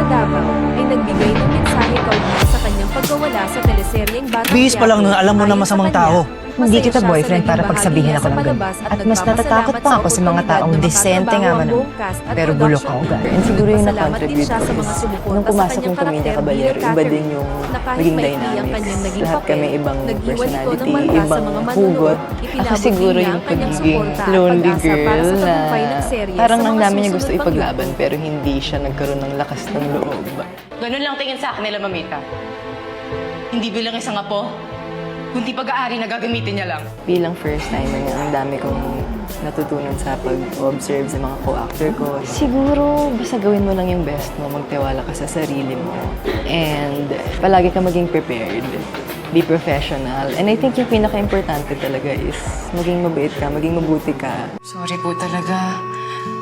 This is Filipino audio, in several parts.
Davao, ay nagbigay ng mensahe kaugnay sa kanyang pagkawala sa teleseryeng Batang Bihis pa lang nun, alam mo na Ayon sa masamang kanya, tao. Hindi masaya kita siya boyfriend sa para naging pagsabihin bahagi ako ng sa ganun. palabas At mas natatakot pa ako sa mga taong disente nga man. Pero gulo ka ugali. And siguro yung Nagpasalamat din na-contribute siya ko sa mga is, sumuporta nung sa pumasok kanyang yung Pamilya karakter Caballero, bilang iba din Catherine, yung na kahit naging maikli ang dynamics. kanyang naging Lahat papel, kami ibang naghiwalay ito ng personality, marka sa ibang mga hugot. manunod. Ako siguro yung pagiging lonely girl na parang ang dami niya gusto ipaglaban pero hindi siya nagkaroon ng lakas ng loob. Ganun lang tingin sa akin nila, Mamita. Hindi bilang isang apo, kundi pag-aari na gagamitin niya lang. Bilang first timer niya, ang dami kong natutunan sa pag-observe sa mga co-actor ko. Siguro, basta gawin mo lang yung best mo, magtiwala ka sa sarili mo. And palagi ka maging prepared. Be professional. And I think yung pinaka-importante talaga is maging mabait ka, maging mabuti ka. Sorry po talaga.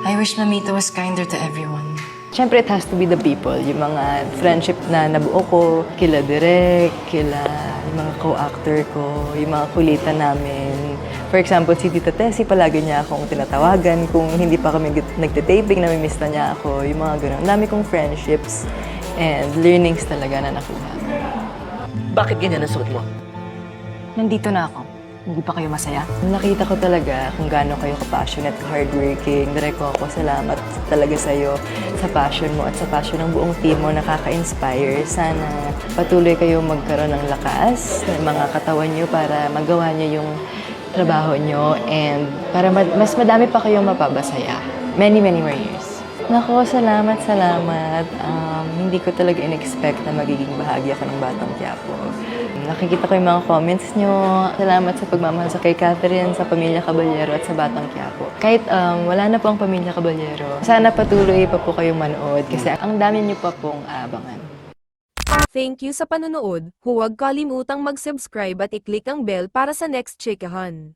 I wish Mamita was kinder to everyone. Siyempre, it has to be the people. Yung mga friendship na nabuo ko, kila Direk, kila yung mga co-actor ko, yung mga kulitan namin. For example, si Tita Tessie, palagi niya akong tinatawagan. Kung hindi pa kami nagtitaping, namimiss na niya ako. Yung mga ganun. Ang dami kong friendships and learnings talaga na nakuha. Bakit ganyan ang suot mo? Nandito na ako. Hindi pa kayo masaya? Nakita ko talaga kung gaano kayo ka-passionate, hardworking. Direk ako, salamat talaga sa'yo sa passion mo at sa passion ng buong team mo. Nakaka-inspire. Sana patuloy kayo magkaroon ng lakas ng mga katawan nyo para magawa nyo yung trabaho nyo and para mas madami pa kayong mapabasaya. Many, many more years. Nako, salamat. Hindi ko talaga in-expect na magiging bahagi ako ng Batang Quiapo. Nakikita ko yung mga comments nyo. Salamat sa pagmamahal sa kay Catherine, sa Pamilya Caballero at sa Batang Quiapo. Kahit wala na po ang Pamilya Caballero, sana patuloy pa po kayong manood kasi ang dami nyo pa pong aabangan. Thank you sa panonood. Huwag kalimutang mag-subscribe at i-click ang bell para sa next chikahan.